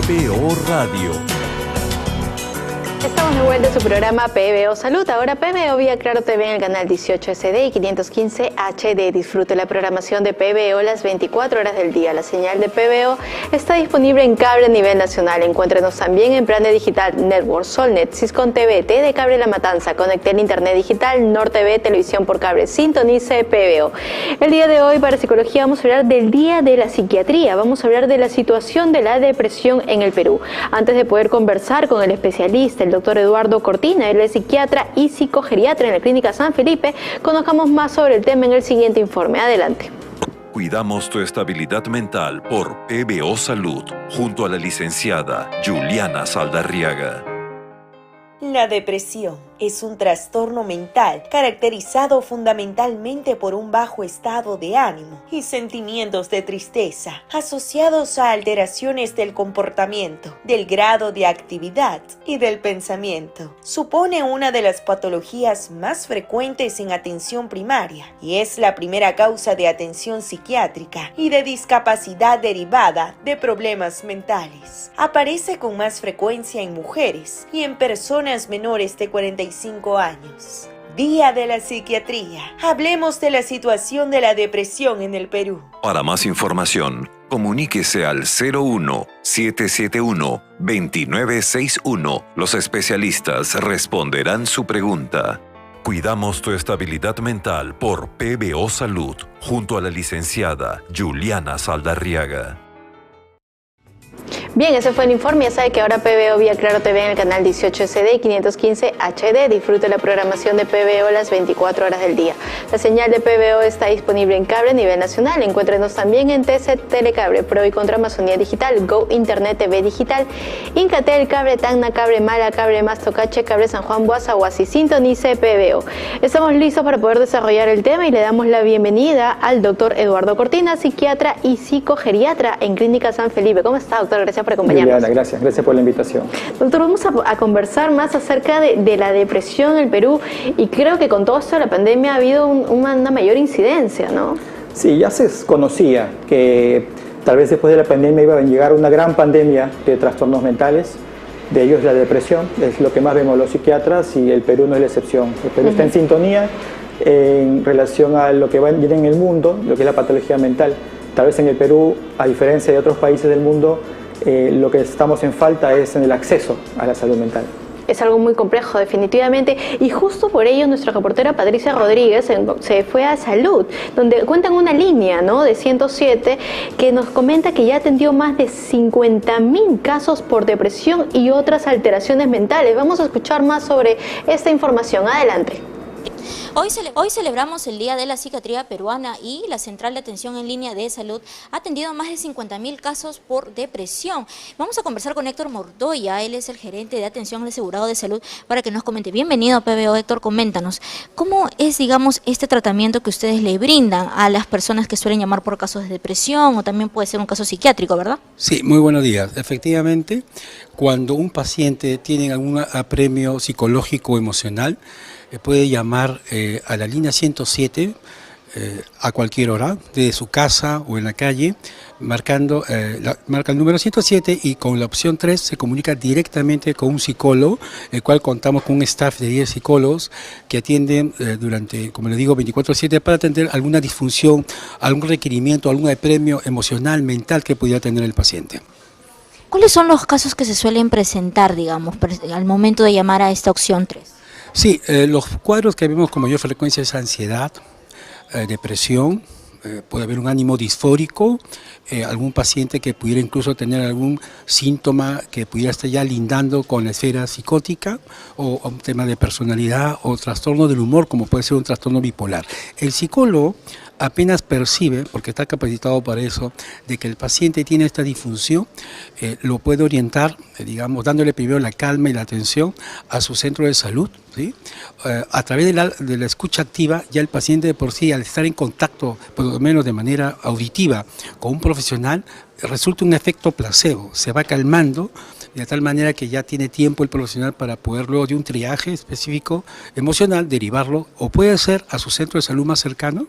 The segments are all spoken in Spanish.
PBO Radio. Estamos de vuelta en su programa PBO Salud, ahora PBO vía Claro TV en el canal 18 SD y 515 HD. Disfrute la programación de PBO las 24 horas del día. La señal de PBO está disponible en cable a nivel nacional. Encuéntrenos también en Plan de Digital Network, Solnet, Siscon TV, TD Cable La Matanza, Conectel Internet Digital, Nord TV, Televisión por Cable. Sintonice PBO. El día de hoy para Psicología vamos a hablar del Día de la Psiquiatría. Vamos a hablar de la situación de la depresión en el Perú. Antes de poder conversar con el especialista, el doctor Eduardo Cortina, él es psiquiatra y psicogeriatra en la Clínica San Felipe. Conozcamos más sobre el tema en el siguiente informe. Adelante. Cuidamos tu estabilidad mental por PBO Salud, junto a la licenciada Juliana Saldarriaga. La depresión es un trastorno mental caracterizado fundamentalmente por un bajo estado de ánimo y sentimientos de tristeza asociados a alteraciones del comportamiento, del grado de actividad y del pensamiento. Supone una de las patologías más frecuentes en atención primaria y es la primera causa de atención psiquiátrica y de discapacidad derivada de problemas mentales. Aparece con más frecuencia en mujeres y en personas menores de 45 años. Día de la Psiquiatría. Hablemos de la situación de la depresión en el Perú. Para más información, comuníquese al 01-771-2961. Los especialistas responderán su pregunta. Cuidamos tu estabilidad mental por PBO Salud, junto a la licenciada Juliana Saldarriaga. Bien, ese fue el informe. Ya sabe que ahora PBO vía Claro TV en el canal 18 SD y 515 HD. Disfrute la programación de PBO las 24 horas del día. La señal de PBO está disponible en cable a nivel nacional. Encuéntrenos también en TC Telecable, Pro y Contra Amazonía Digital, Go Internet TV Digital, Incatel Cable, Tacna Cable, Mala Cable, Mastocache Cable, San Juan, Guasaguasi. Sintonice PBO. Estamos listos para poder desarrollar el tema y le damos la bienvenida al doctor Eduardo Cortina, psiquiatra y psicogeriatra en Clínica San Felipe. ¿Cómo está, doctor? Gracias por acompañarnos. Juliana, gracias por la invitación. Doctor, vamos a conversar más acerca de la depresión en el Perú y creo que con todo esto de la pandemia ha habido una mayor incidencia, ¿no? Sí, ya se conocía que tal vez después de la pandemia iba a llegar una gran pandemia de trastornos mentales, de ellos la depresión, es lo que más vemos los psiquiatras y el Perú no es la excepción. El Perú está en sintonía en relación a lo que viene en el mundo, lo que es la patología mental. Tal vez en el Perú, a diferencia de otros países del mundo, lo que estamos en falta es en el acceso a la salud mental. Es algo muy complejo, definitivamente, y justo por ello nuestra reportera Patricia Rodríguez se fue a Salud, donde cuentan una línea, ¿no?, de 107 que nos comenta que ya atendió más de 50.000 casos por depresión y otras alteraciones mentales. Vamos a escuchar más sobre esta información. Adelante. Hoy celebramos el Día de la Psiquiatría Peruana y la Central de Atención en Línea de Salud ha atendido más de 50.000 casos por depresión. Vamos a conversar con Héctor Mordoya, él es el gerente de atención al asegurado de salud, para que nos comente. Bienvenido a PBO, Héctor, coméntanos. ¿Cómo es, digamos, este tratamiento que ustedes le brindan a las personas que suelen llamar por casos de depresión o también puede ser un caso psiquiátrico, verdad? Sí, muy buenos días. Efectivamente, cuando un paciente tiene algún apremio psicológico o emocional, puede llamar a la línea 107 a cualquier hora, desde su casa o en la calle, marca el número 107 y con la opción 3 se comunica directamente con un psicólogo, el cual contamos con un staff de 10 psicólogos que atienden durante, como le digo, 24/7 para atender alguna disfunción, algún requerimiento, algún apremio emocional, mental que pudiera tener el paciente. ¿Cuáles son los casos que se suelen presentar, digamos, al momento de llamar a esta opción 3? Sí, los cuadros que vemos con mayor frecuencia es ansiedad, depresión, puede haber un ánimo disfórico, algún paciente que pudiera incluso tener algún síntoma que pudiera estar ya lindando con la esfera psicótica o un tema de personalidad o trastorno del humor, como puede ser un trastorno bipolar. El psicólogo apenas percibe, porque está capacitado para eso, de que el paciente tiene esta disfunción, lo puede orientar, digamos, dándole primero la calma y la atención a su centro de salud, ¿sí? A través de la escucha activa, ya el paciente de por sí, al estar en contacto, por lo menos de manera auditiva, con un profesional, resulta un efecto placebo, se va calmando, de tal manera que ya tiene tiempo el profesional para poder luego de un triaje específico emocional derivarlo, o puede ser a su centro de salud más cercano,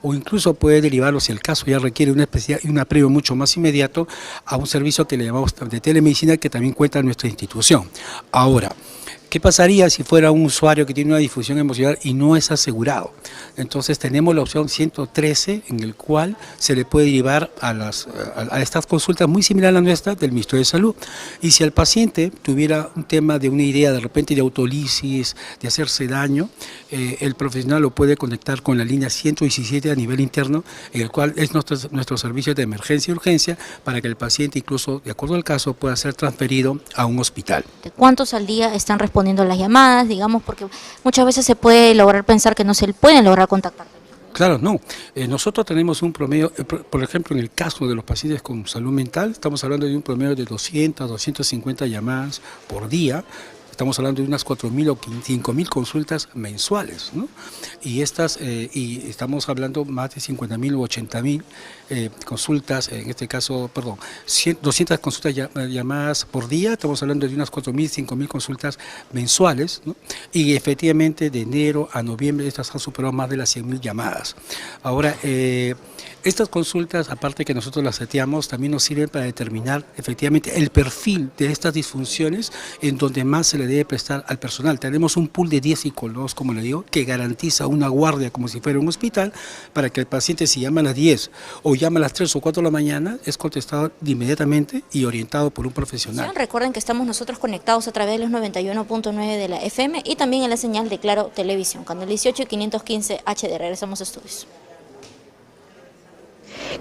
o incluso puede derivarlo, si el caso ya requiere un apremio mucho más inmediato, a un servicio que le llamamos de telemedicina, que también cuenta nuestra institución. Ahora, ¿qué pasaría si fuera un usuario que tiene una difusión emocional y no es asegurado? Entonces tenemos la opción 113, en el cual se le puede llevar a estas consultas muy similar a la nuestra del Ministerio de Salud. Y si el paciente tuviera un tema de una idea de repente de autolisis, de hacerse daño, el profesional lo puede conectar con la línea 117 a nivel interno, en el cual es nuestro servicio de emergencia y urgencia, para que el paciente, incluso de acuerdo al caso, pueda ser transferido a un hospital. ¿Cuántos al día están respondiendo a las llamadas, digamos, porque muchas veces se puede lograr pensar que no se pueden lograr contactar? Claro, no. Nosotros tenemos un promedio, por ejemplo, en el caso de los pacientes con salud mental, estamos hablando de un promedio de 200, 250 llamadas por día. Estamos hablando de unas 4.000 o 5.000 consultas mensuales, ¿no? Y estamos hablando más de 50.000 o 80.000 consultas, en este caso, 200 consultas llamadas por día. Estamos hablando de unas 4.000, 5.000 consultas mensuales, ¿no? Y efectivamente de enero a noviembre estas han superado más de las 100.000 llamadas. Ahora, estas consultas, aparte que nosotros las seteamos, también nos sirven para determinar efectivamente el perfil de estas disfunciones en donde más se le debe prestar al personal. Tenemos un pool de 10 psicólogos, como le digo, que garantiza una guardia como si fuera un hospital, para que el paciente, si llama a las 10 o llama a las 3 o 4 de la mañana, es contestado inmediatamente y orientado por un profesional. Recuerden que estamos nosotros conectados a través de los 91.9 de la FM y también en la señal de Claro Televisión, canal 18 y 515 HD. Regresamos a estudios.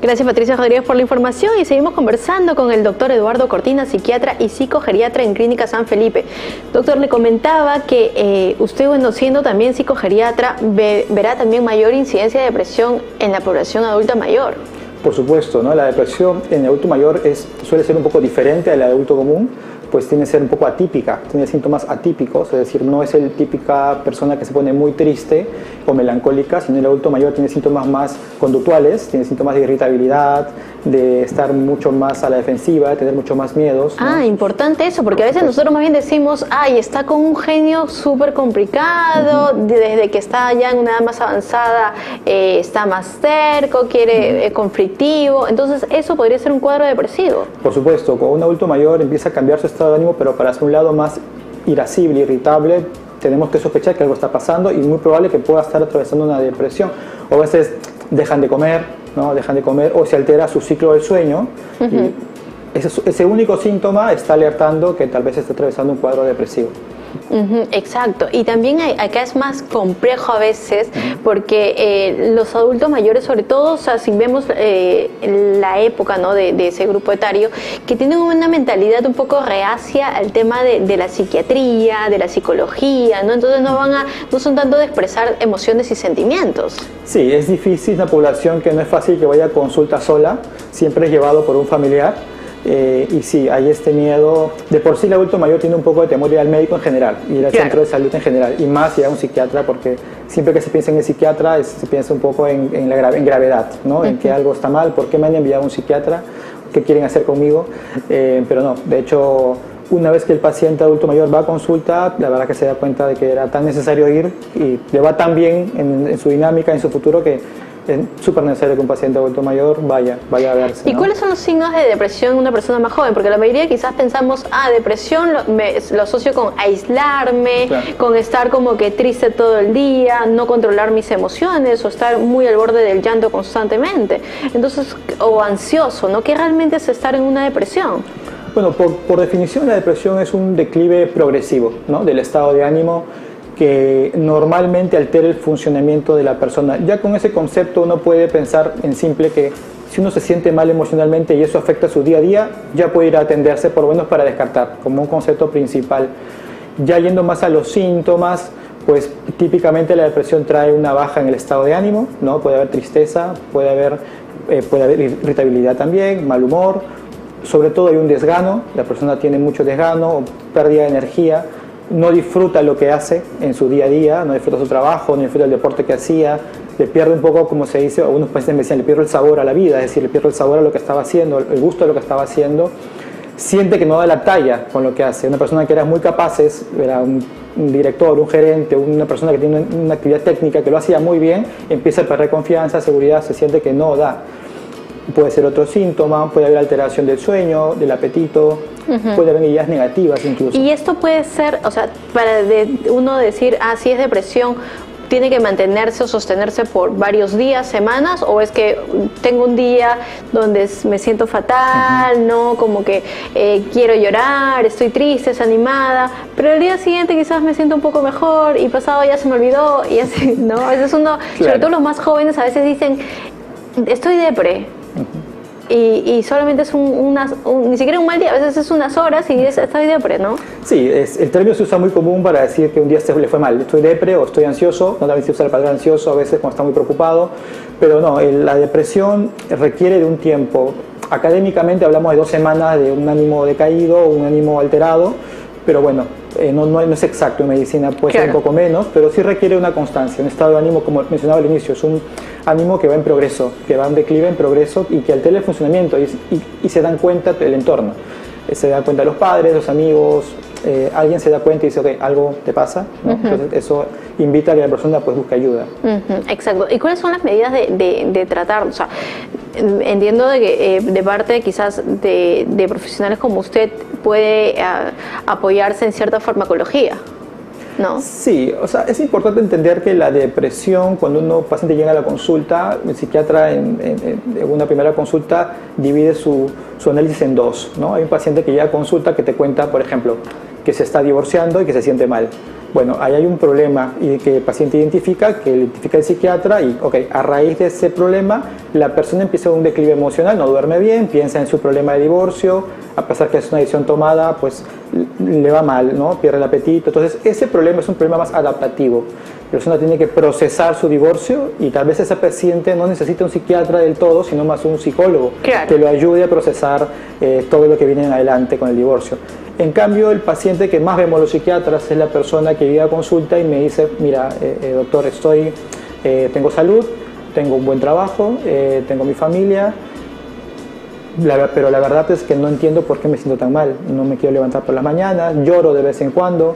Gracias, Patricia Rodríguez, por la información, y seguimos conversando con el doctor Eduardo Cortina, psiquiatra y psicogeriatra en Clínica San Felipe. Doctor, le comentaba que usted, bueno, siendo también psicogeriatra, verá también mayor incidencia de depresión en la población adulta mayor. Por supuesto, ¿no? La depresión en el adulto mayor suele ser un poco diferente a la de adulto común, pues tiene que ser un poco atípica, tiene síntomas atípicos, es decir, no es la típica persona que se pone muy triste o melancólica, sino el adulto mayor tiene síntomas más conductuales, tiene síntomas de irritabilidad, de estar mucho más a la defensiva, de tener mucho más miedos, ¿no? Ah, importante eso, porque a veces nosotros más bien decimos, ay, está con un genio súper complicado, desde que está ya en una edad más avanzada, está más terco, quiere conflictivo, entonces eso podría ser un cuadro depresivo. Por supuesto, con un adulto mayor empieza a cambiar su estado de ánimo, pero para hacer un lado más irascible, irritable, tenemos que sospechar que algo está pasando y muy probable que pueda estar atravesando una depresión. O a veces dejan de comer, ¿no? Dejan de comer, o se altera su ciclo del sueño, y ese único síntoma está alertando que tal vez está atravesando un cuadro depresivo. Exacto, y también acá es más complejo a veces porque los adultos mayores, sobre todo, o sea, si vemos la época, ¿no? de ese grupo etario, que tienen una mentalidad un poco reacia al tema de la psiquiatría, de la psicología, ¿no? Entonces no son tanto de expresar emociones y sentimientos. Sí, es difícil, una población que no es fácil que vaya a consulta sola, siempre es llevado por un familiar. Y sí, hay este miedo. De por sí el adulto mayor tiene un poco de temor ir al médico en general, ir al centro de salud en general, y más ir a un psiquiatra, porque siempre que se piensa en el psiquiatra se piensa un poco en gravedad, ¿no? En que algo está mal, ¿por qué me han enviado a un psiquiatra? ¿Qué quieren hacer conmigo? Pero no, de hecho, una vez que el paciente adulto mayor va a consulta, la verdad que se da cuenta de que era tan necesario ir y le va tan bien en su dinámica, en su futuro, que es súper necesario que un paciente adulto mayor vaya a verse, ¿no? ¿Y cuáles son los signos de depresión en una persona más joven? Porque la mayoría quizás pensamos, depresión lo asocio con aislarme, con estar como que triste todo el día, no controlar mis emociones o estar muy al borde del llanto constantemente. Entonces, o ansioso, ¿no? ¿Qué realmente es estar en una depresión? Bueno, por definición la depresión es un declive progresivo, ¿no? Del estado de ánimo, que normalmente altera el funcionamiento de la persona. Ya con ese concepto uno puede pensar en simple que si uno se siente mal emocionalmente y eso afecta su día a día, ya puede ir a atenderse, por lo menos para descartar, como un concepto principal. Ya yendo más a los síntomas, pues típicamente la depresión trae una baja en el estado de ánimo, ¿no? Puede haber tristeza, puede haber irritabilidad también, mal humor, sobre todo hay un desgano, la persona tiene mucho desgano, pérdida de energía, no disfruta lo que hace en su día a día, no disfruta su trabajo, no disfruta el deporte que hacía, le pierde un poco, como se dice, algunos pacientes me decían, le pierde el sabor a la vida, es decir, le pierde el sabor a lo que estaba haciendo, el gusto de lo que estaba haciendo. siente que no da la talla con lo que hace. Una persona que era muy capaz, era un director, un gerente, una persona que tiene una actividad técnica que lo hacía muy bien, empieza a perder confianza, seguridad, se siente que no da. Puede ser otro síntoma, puede haber alteración del sueño, del apetito, puede haber ideas negativas incluso. Y esto puede ser, o sea, para uno decir, sí es depresión, ¿tiene que mantenerse o sostenerse por varios días, semanas? ¿O es que tengo un día donde me siento fatal, ¿no? Como que quiero llorar, estoy triste, desanimada, pero el día siguiente quizás me siento un poco mejor y pasado ya se me olvidó y así, ¿no? A veces uno, sobre todo los más jóvenes, a veces dicen, estoy depre. Y solamente es ni siquiera un mal día, a veces es unas horas y estoy depre, ¿no? Sí, el término se usa muy común para decir que un día se le fue mal. Estoy depre o estoy ansioso, no también se usa la palabra ansioso a veces cuando está muy preocupado, pero no, la depresión requiere de un tiempo. Académicamente hablamos de 2 semanas de un ánimo decaído, un ánimo alterado, pero bueno, no es exacto en medicina, puede ser un poco menos, pero sí requiere una constancia, un estado de ánimo, como mencionaba al inicio, es un ánimo que va en progreso, que va en declive, en progreso y que altera el funcionamiento y se dan cuenta el entorno. Se dan cuenta los padres, los amigos, alguien se da cuenta y dice, ok, algo te pasa, ¿no? Entonces eso invita a que la persona pues busque ayuda. Exacto. ¿Y cuáles son las medidas de tratar? O sea, entiendo de que de parte quizás de profesionales como usted puede apoyarse en cierta farmacología, ¿no? Sí, o sea, es importante entender que la depresión, cuando un paciente llega a la consulta, el psiquiatra en una primera consulta divide su análisis en 2, ¿no? Hay un paciente que llega a consulta que te cuenta, por ejemplo, que se está divorciando y que se siente mal. Bueno, ahí hay un problema y que el paciente identifica, que identifica el psiquiatra y, ok, a raíz de ese problema, la persona empieza un declive emocional, no duerme bien, piensa en su problema de divorcio, a pesar que es una decisión tomada, pues le va mal, ¿no? Pierde el apetito. Entonces, ese problema es un problema más adaptativo. La persona tiene que procesar su divorcio y tal vez ese paciente no necesita un psiquiatra del todo, sino más un psicólogo que lo ayude a procesar todo lo que viene en adelante con el divorcio. En cambio, el paciente que más vemos los psiquiatras es la persona que llega a consulta y me dice, mira, doctor, tengo salud, tengo un buen trabajo, tengo mi familia, pero la verdad es que no entiendo por qué me siento tan mal. No me quiero levantar por las mañanas, lloro de vez en cuando,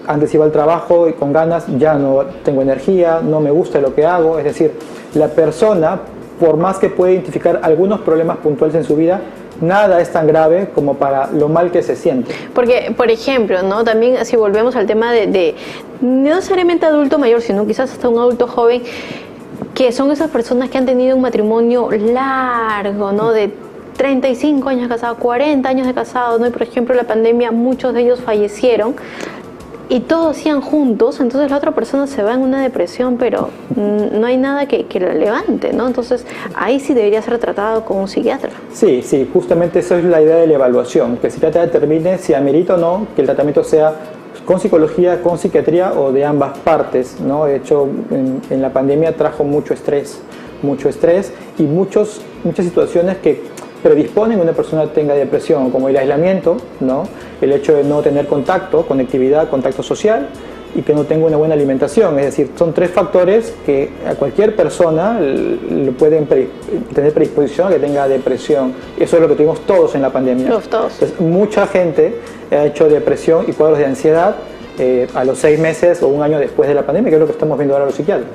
antes iba al trabajo y con ganas, ya no tengo energía, no me gusta lo que hago. Es decir, la persona, por más que pueda identificar algunos problemas puntuales en su vida, nada es tan grave como para lo mal que se siente. Porque, por ejemplo, ¿no? También si volvemos al tema de no necesariamente adulto mayor, sino quizás hasta un adulto joven, que son esas personas que han tenido un matrimonio largo, ¿no? De 35 años de casado, 40 años de casado, ¿no? Y por ejemplo, la pandemia, muchos de ellos fallecieron y todos hacían juntos, entonces la otra persona se va en una depresión, pero no hay nada que la levante, ¿no? Entonces ahí sí debería ser tratado con un psiquiatra. Sí, sí, justamente esa es la idea de la evaluación, que el psiquiatra determine si amerita o no que el tratamiento sea con psicología, con psiquiatría o de ambas partes, ¿no? De hecho, en la pandemia trajo mucho estrés y muchas situaciones que predisponen a una persona que tenga depresión, como el aislamiento, ¿no? El hecho de no tener contacto, conectividad, contacto social y que no tenga una buena alimentación. Es decir, son 3 factores que a cualquier persona le pueden tener predisposición a que tenga depresión. Eso es lo que tuvimos todos en la pandemia. Todos. Entonces, mucha gente ha hecho depresión y cuadros de ansiedad a los 6 meses o un año después de la pandemia, que es lo que estamos viendo ahora los psiquiatras.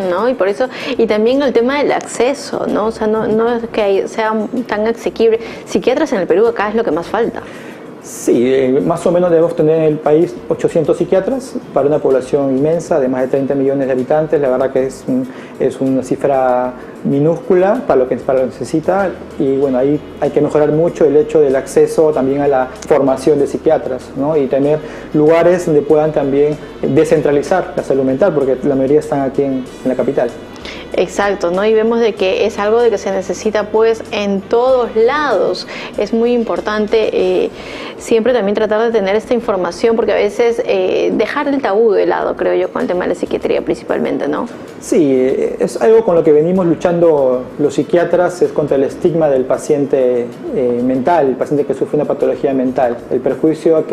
¿No? Y por eso, y también el tema del acceso, ¿no? O sea, no es que sea tan asequible. Psiquiatras en el Perú acá es lo que más falta. Sí, más o menos debemos tener en el país 800 psiquiatras para una población inmensa de más de 30 millones de habitantes. La verdad que es una cifra minúscula para lo que necesita y bueno, ahí hay que mejorar mucho el hecho del acceso también a la formación de psiquiatras, ¿no? Y tener lugares donde puedan también descentralizar la salud mental, porque la mayoría están aquí en la capital. Exacto, ¿no? Y vemos de que es algo de que se necesita pues en todos lados. Es muy importante siempre también tratar de tener esta información, porque a veces dejar el tabú de lado, creo yo, con el tema de la psiquiatría principalmente, ¿no? Sí, es algo con lo que venimos luchando los psiquiatras, es contra el estigma del paciente mental, el paciente que sufre una patología mental, el prejuicio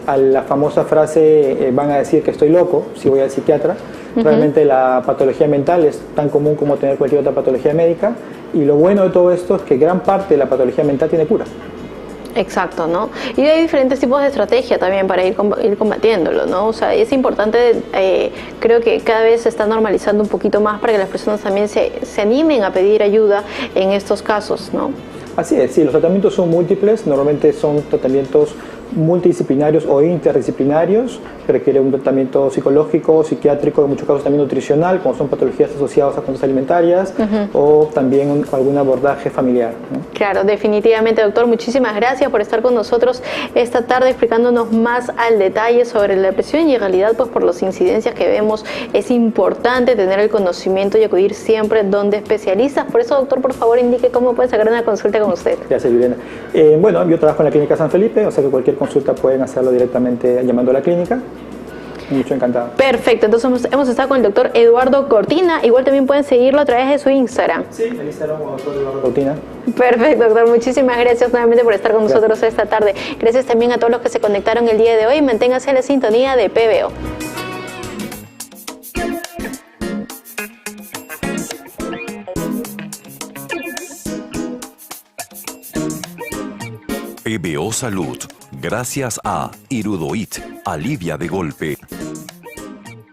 a la famosa frase van a decir que estoy loco si voy al psiquiatra. Realmente la patología mental es tan común como tener cualquier otra patología médica y lo bueno de todo esto es que gran parte de la patología mental tiene cura. Exacto, ¿no? Y hay diferentes tipos de estrategia también para ir combatiéndolo, ¿no? O sea, es importante, creo que cada vez se está normalizando un poquito más para que las personas también se animen a pedir ayuda en estos casos, ¿no? Así es, sí, los tratamientos son múltiples, normalmente son tratamientos multidisciplinarios o interdisciplinarios, que requieren un tratamiento psicológico, psiquiátrico, en muchos casos también nutricional, como son patologías asociadas a conductas alimentarias, o también algún abordaje familiar, ¿no? Claro, definitivamente, doctor, muchísimas gracias por estar con nosotros esta tarde explicándonos más al detalle sobre la depresión y en realidad pues por las incidencias que vemos es importante tener el conocimiento y acudir siempre donde especialistas. Por eso, doctor, por favor indique cómo puede sacar una consulta con usted. Gracias, Juliana. Bueno, yo trabajo en la Clínica San Felipe, o sea que cualquier consulta pueden hacerlo directamente llamando a la clínica. Mucho encantado. Perfecto, entonces hemos estado con el doctor Eduardo Cortina. Igual también pueden seguirlo a través de su Instagram. Sí, el Instagram como doctor Eduardo Cortina. Perfecto, doctor. Muchísimas gracias nuevamente por estar con nosotros esta tarde. Gracias también a todos los que se conectaron el día de hoy. Manténganse en la sintonía de PBO. PBO Salud, gracias a Irudoit, alivia de golpe.